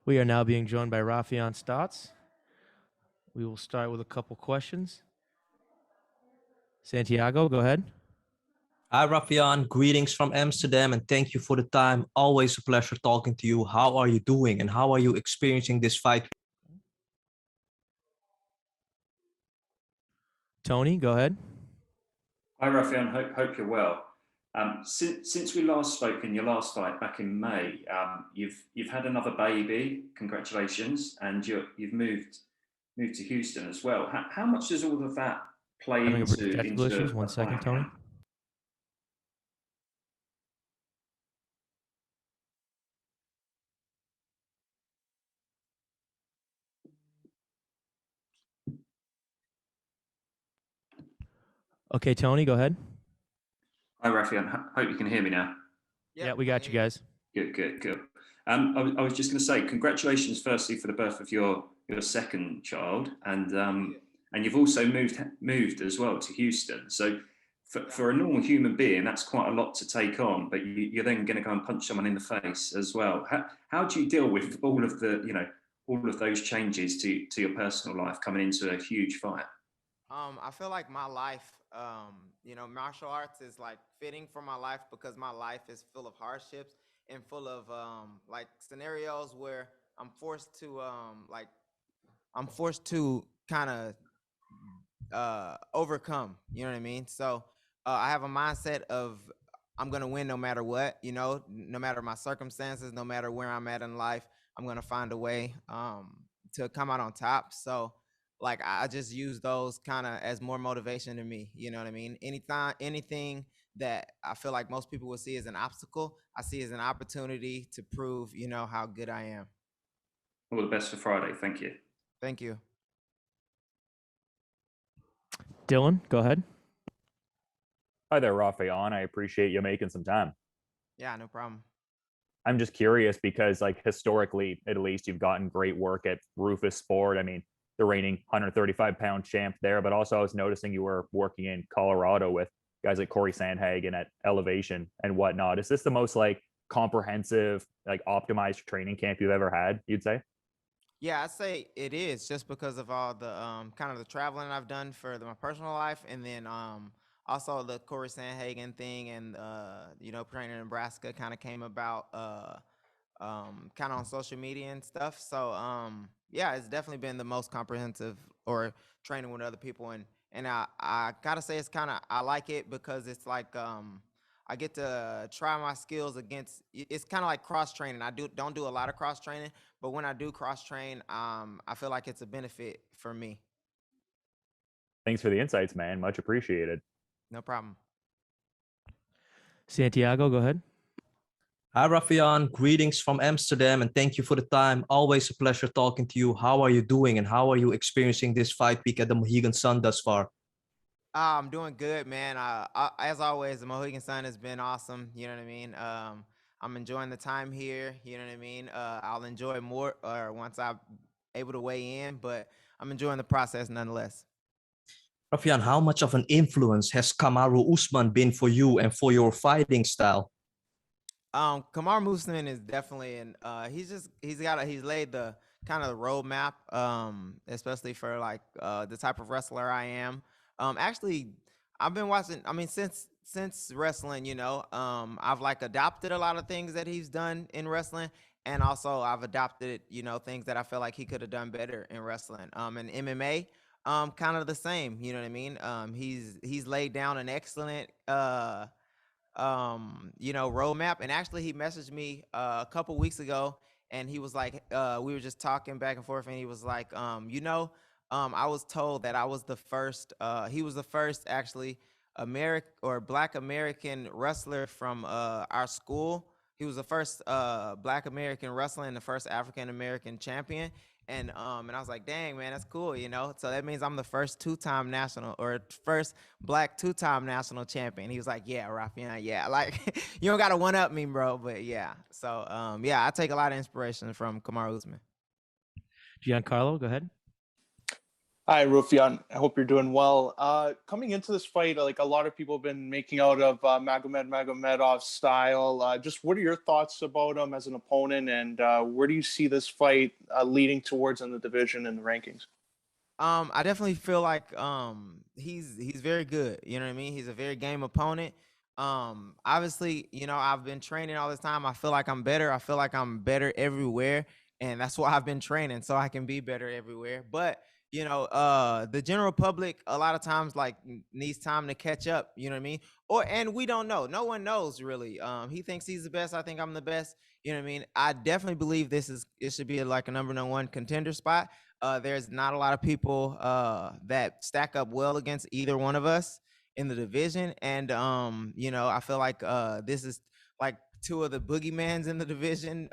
We are now being joined by Raufeon Stots. We will start with a couple questions. Santiago, go ahead. Hi, Raufeon. Greetings from Amsterdam, and thank you for the time. Always a pleasure talking to you. How are you doing, and how are you experiencing this fight? Tony, go ahead. Hi, Raufeon. Hope you're well. Since we last spoke in your last fight back in May, you've had another baby. Congratulations, and you've moved to Houston as well. How much does all of that play Having into technical issues. the 1 second, fight Tony. camp? Okay, Tony, go ahead. Hi, Raufeon. Hope you can hear me now. Yeah, we got you guys. Good. I was just going to say congratulations, firstly, for the birth of your second child, and you've also moved as well to Houston. So for a normal human being, that's quite a lot to take on. But you're then going to go and punch someone in the face as well. How do you deal with all of those changes to your personal life coming into a huge fight? I feel like my life, martial arts is like fitting for my life because my life is full of hardships and full of like scenarios where I'm forced to kind of overcome. You know what I mean? So I have a mindset of I'm gonna win no matter what. No matter my circumstances, no matter where I'm at in life, I'm gonna find a way to come out on top. So like I just use those kind of as more motivation to me. You know what I mean? Anything that I feel like most people would see as an obstacle, I see as an opportunity to prove, how good I am. All the best for Friday. Thank you. Thank you. Dylan, go ahead. Hi there, Raufeon. I appreciate you making some time. Yeah, no problem. I'm just curious because, like, historically, at least, you've gotten great work at Rufus Sport. I mean, the reigning 135-pound champ there, but also I was noticing you were working in Colorado with guys like Corey Sandhagen at Elevation and whatnot. Is this the most like comprehensive, like optimized training camp you've ever had, you'd say? Yeah, I'd say it is just because of all the kind of the traveling I've done for my personal life, and then also the Corey Sandhagen thing, and training in Nebraska kind of came about kind of on social media and stuff. So yeah, it's definitely been the most comprehensive or training with other people, and I gotta say it's kind of I like it because it's like I get to try my skills against. It's kind of like cross training. I don't do a lot of cross training, but when I do cross train, I feel like it's a benefit for me. Thanks for the insights, man. Much appreciated. No problem. Santiago, go ahead. Hi, Raufeon. Greetings from Amsterdam, and thank you for the time. Always a pleasure talking to you. How are you doing, and how are you experiencing this fight week at the Mohegan Sun thus far? I'm doing good, man. As always, the Mohegan Sun has been awesome. You know what I mean? I'm enjoying the time here. You know what I mean? I'll enjoy more once I'm able to weigh in, but I'm enjoying the process nonetheless. Raufeon, how much of an influence has Kamaru Usman been for you and for your fighting style? Kamaru Usman is definitely he's laid the kind of the roadmap, especially for like the type of wrestler I am. Actually, I've been watching. I mean, since wrestling, I've like adopted a lot of things that he's done in wrestling, and also I've adopted things that I feel like he could have done better in wrestling. In MMA, kind of the same. You know what I mean? He's laid down an excellent roadmap. And actually he messaged me a couple weeks ago, and he was like, we were just talking back and forth, and he was like, I was told that I was the first, he was the first actually American or Black American wrestler from our school. He was the first Black American wrestler and the first African American champion. And I was like, dang, man, that's cool, So that means I'm the first two-time national or first Black two-time national champion. He was like, yeah, Raufeon, yeah. Like, you don't got to one-up me, bro, but yeah. So, yeah, I take a lot of inspiration from Kamaru Usman. Giancarlo, go ahead. Hi, Raufeon. I hope you're doing well. Coming into this fight, like a lot of people have been making out of Magomed Magomedov's style. Just what are your thoughts about him as an opponent, and where do you see this fight leading towards in the division and the rankings? I definitely feel like he's very good. You know what I mean? He's a very game opponent. Obviously, I've been training all this time. I feel like I'm better. I feel like I'm better everywhere, and that's why I've been training so I can be better everywhere. But the general public a lot of times like needs time to catch up. You know what I mean? And we don't know. No one knows really. He thinks he's the best. I think I'm the best. You know what I mean? I definitely believe it should be like a number 1 contender spot. There's not a lot of people that stack up well against either one of us in the division, and I feel like this is like two of the boogeymans in the division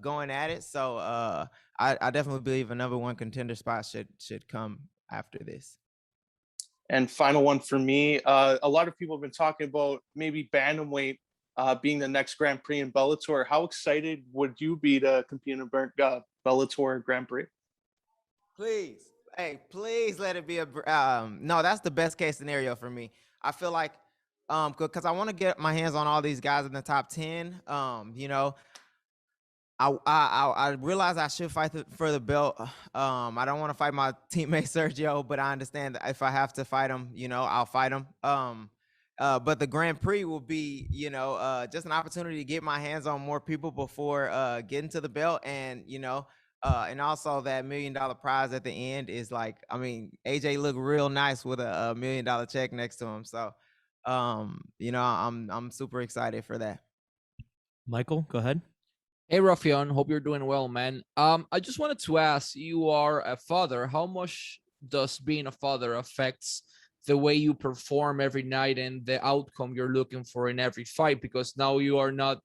going at it. So I definitely believe a number 1 contender spot should come after this. And final one for me, a lot of people have been talking about maybe bantamweight being the next Grand Prix in Bellator. How excited would you be to compete in a Bellator Grand Prix? Please, hey, please let it be no, that's the best case scenario for me. I feel like because I want to get my hands on all these guys in the top 10. I realize I should fight for the belt. I don't want to fight my teammate Sergio, but I understand that if I have to fight him, I'll fight him. But the Grand Prix will be, just an opportunity to get my hands on more people before getting to the belt, and also that $1 million prize at the end is like, I mean, AJ looked real nice with a $1 million check next to him. So, I'm super excited for that. Michael, go ahead. Hey, Raufeon, hope you're doing well, man. I just wanted to ask, you are a father. How much does being a father affects the way you perform every night and the outcome you're looking for in every fight? Because now you are not,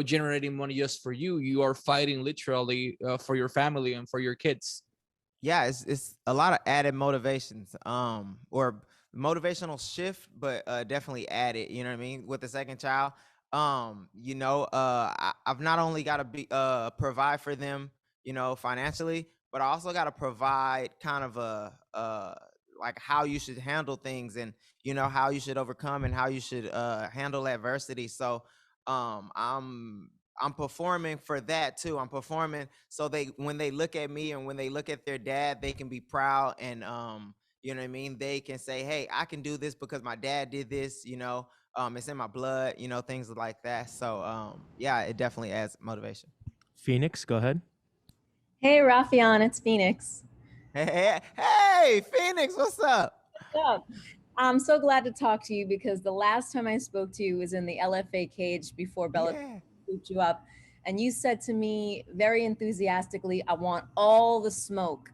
generating money just for you. You are fighting literally for your family and for your kids. Yeah, it's a lot of added motivations, or motivational shift, but definitely added. You know what I mean? With the second child, I've not only got to be provide for them, financially, but I also got to provide kind of a like how you should handle things, and how you should overcome and how you should handle adversity. So I'm performing for that too. I'm performing so when they look at me and when they look at their dad, they can be proud, and you know what I mean? They can say, "Hey, I can do this because my dad did this." It's in my blood. Things like that. So yeah, it definitely adds motivation. Phoenix, go ahead. Hey, Raufeon, it's Phoenix. Hey, Phoenix, what's up? What's up? I'm so glad to talk to you because the last time I spoke to you was in the LFA cage before Bellator scooped you up. And you said to me very enthusiastically, I want all the smoke.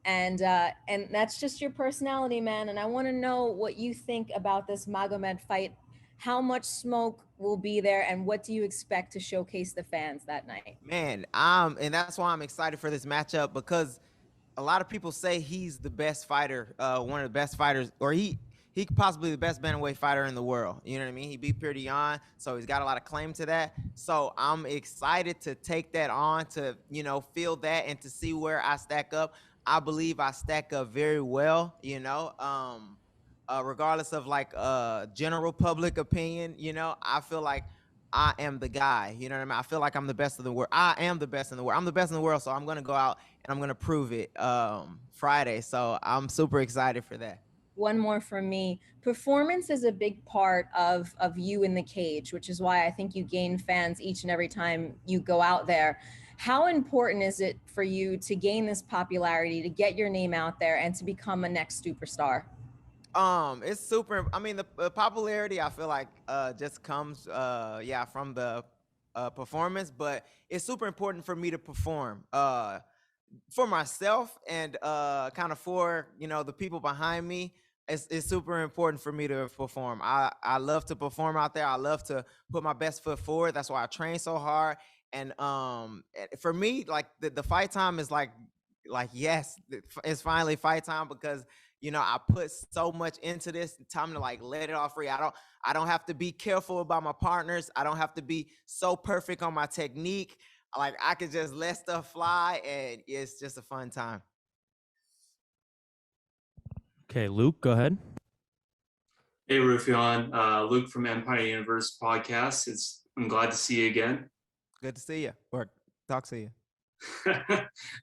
And that's just your personality, man. And I want to know what you think about this Magomed fight. How much smoke will be there, and what do you expect to showcase the fans that night? Man, and that's why I'm excited for this matchup, because a lot of people say he's the best fighter, one of the best fighters, or he possibly the best bantamweight fighter in the world. You know what I mean? He beat Prix, so he's got a lot of claim to that. So I'm excited to take that on, to feel that, and to see where I stack up. I believe I stack up very well. Regardless of like general public opinion, I feel like I am the guy. You know what I mean? I feel like I'm the best in the world. I am the best in the world. I'm the best in the world. So I'm going to go out and I'm going to prove it Friday. So I'm super excited for that. One more from me. Performance is a big part of you in the cage, which is why I think you gain fans each and every time you go out there. How important is it for you to gain this popularity, to get your name out there, and to become a next superstar? It's super. I mean, the popularity, I feel like just comes from the performance, but it's super important for me to perform for myself, and kind of for the people behind me. It's super important for me to perform. I love to perform out there. I love to put my best foot forward. That's why I train so hard. And for me, like the fight time is like yes, it's finally fight time, because I put so much into this. Time to like let it off free. I don't have to be careful about my partners. I don't have to be so perfect on my technique. Like I could just let stuff fly, and it's just a fun time. Okay, Luke, go ahead. Hey, Raufeon, Luke from Empire Universe podcast. I'm glad to see you again. Good to see you, or talk to you.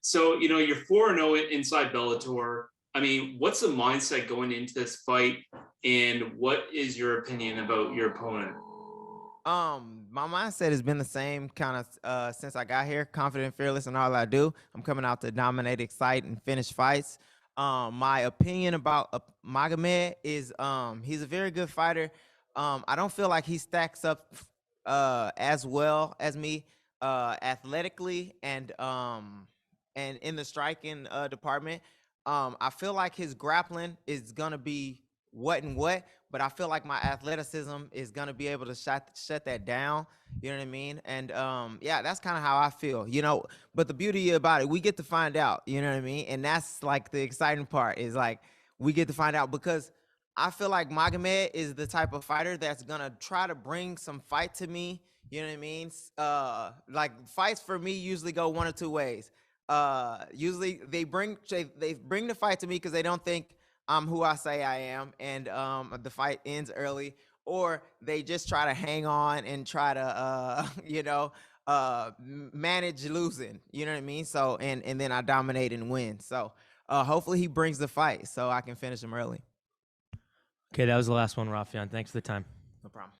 So, you're 4-0 inside Bellator. I mean, what's the mindset going into this fight, and what is your opinion about your opponent? My mindset has been the same kind of since I got here. Confident, fearless, and all I do. I'm coming out to dominate, excite, and finish fights. My opinion about Magomed is he's a very good fighter. I don't feel like he stacks up as well as me athletically and in the striking department. I feel like his grappling is gonna be what, but I feel like my athleticism is gonna be able to shut that down. You know what I mean? And yeah, that's kind of how I feel. But the beauty about it, we get to find out. You know what I mean? And that's like the exciting part is like we get to find out because I feel like Magomed is the type of fighter that's gonna try to bring some fight to me. You know what I mean? Like fights for me usually go one or two ways. Usually they bring the fight to me because they don't think I'm who I say I am, and the fight ends early, or they just try to hang on and try to manage losing. You know what I mean? So and then I dominate and win. So hopefully he brings the fight so I can finish him early. Okay, that was the last one, Raufeon. Thanks for the time. No problem.